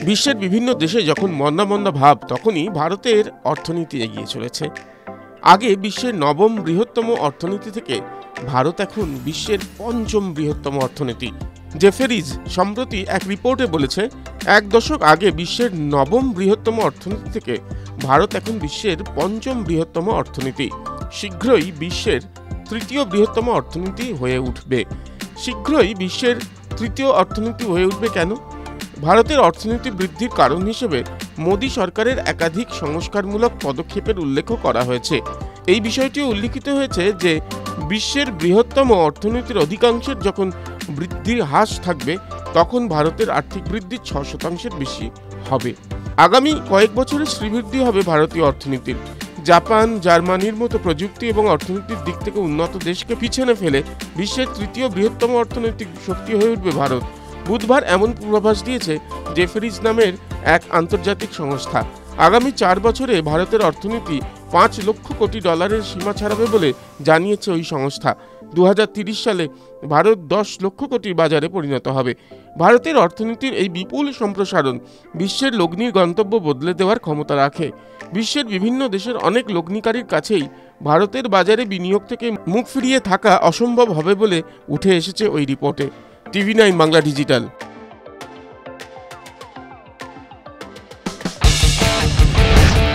বিশ্বের বিভিন্ন দেশে যখন মন্দা মন্দা ভাব, তখনই ভারতের অর্থনীতি এগিয়ে চলেছে। আগে বিশ্বের নবম বৃহত্তম অর্থনীতি থেকে ভারত এখন বিশ্বের পঞ্চম বৃহত্তম অর্থনীতি। জেফেরিজ সম্প্রতি এক রিপোর্টে বলেছে, এক দশক আগে বিশ্বের নবম বৃহত্তম অর্থনীতি থেকে ভারত এখন বিশ্বের পঞ্চম বৃহত্তম অর্থনীতি। শীঘ্রই বিশ্বের তৃতীয় বৃহত্তম অর্থনীতি হয়ে উঠবে। শীঘ্রই বিশ্বের তৃতীয় অর্থনীতি হয়ে উঠবে কেন? ভারতের অর্থনীতি বৃদ্ধির কারণ হিসেবে মোদী সরকারের একাধিক সংস্কারমূলক পদক্ষেপের উল্লেখ করা হয়েছে। এই বিষয়টিও উল্লিখিত হয়েছে যে বিশ্বের বৃহত্তম অর্থনীতির অধিকাংশের যখন বৃদ্ধির হ্রাস থাকবে, তখন ভারতের আর্থিক বৃদ্ধি 6% বেশি হবে। আগামী কয়েক বছরে শ্রীবৃদ্ধি হবে ভারতীয় অর্থনীতির। জাপান, জার্মানির মতো প্রযুক্তি এবং অর্থনীতির দিক থেকে উন্নত দেশকে পিছনে ফেলে বিশ্বের তৃতীয় বৃহত্তম অর্থনৈতিক শক্তি হয়ে উঠবে ভারত। বুধবার এমন পূর্বাভাস দিয়েছে জেফেরিজ নামের এক আন্তর্জাতিক সংস্থা। আগামী 4 বছরে ভারতের অর্থনীতি $5 লক্ষ কোটি সীমা ছাড়াবে বলে জানিয়েছে ওই সংস্থা। 2030 সালে ভারত 10 লক্ষ কোটির বাজারে পরিণত হবে। ভারতের অর্থনীতির এই বিপুল সম্প্রসারণ বিশ্বের লগ্নির গন্তব্য বদলে দেওয়ার ক্ষমতা রাখে। বিশ্বের বিভিন্ন দেশের অনেক লগ্নিকারীর কাছেই ভারতের বাজারে বিনিয়োগ থেকে মুখ ফিরিয়ে থাকা অসম্ভব হবে বলে উঠে এসেছে ওই রিপোর্টে। TV9 Bangla digital.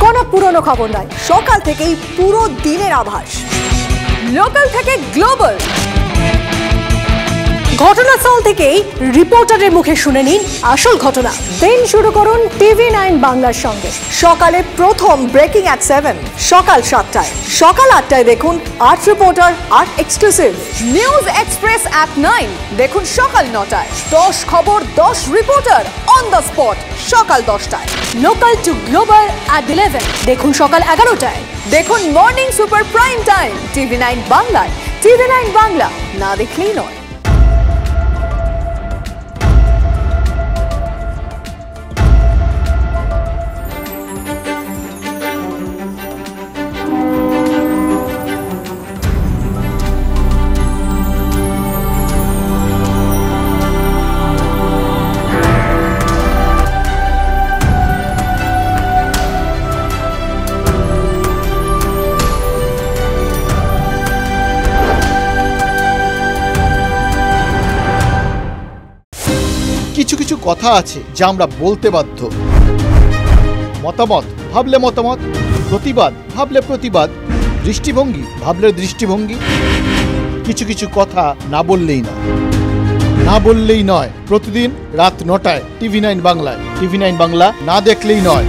কোনো পুরনো খবর নয়, সকাল থেকেই পুরো দিনের আভাস। লোকাল থেকে গ্লোবাল, ঘটনাস্থল থেকেই রিপোর্টারের মুখে শুনে নিন আসল ঘটনা। দিন শুরু করুন TV9 বাংলার সঙ্গে। সকালে প্রথম ব্রেকিং অ্যাট 7, সকাল 7টায়, সকাল 8টায় দেখুন 8 reporter 8 exclusive. News express at 9 দেখুন সকাল 9টায়। 10 খবর 10 রিপোর্টার অন দ্য স্পট সকাল 10টায়। লোকাল টু গ্লোবাল অ্যাট 11 দেখুন সকাল 11টায়। দেখুন morning super prime time TV9 বাংলায়। TV9 বাংলা, না দেখলেই নয়। কিছু কিছু কথা আছে যা আমরা বলতে বাধ্য। মতামত ভাবলে মতামত, প্রতিবাদ ভাবলে প্রতিবাদ, দৃষ্টিভঙ্গি ভাবলে দৃষ্টিভঙ্গি। কিছু কিছু কথা না বললেই নয়, না বললেই নয়। প্রতিদিন রাত 9টায় TV9 বাংলায়। TV9 বাংলা, না দেখলেই নয়।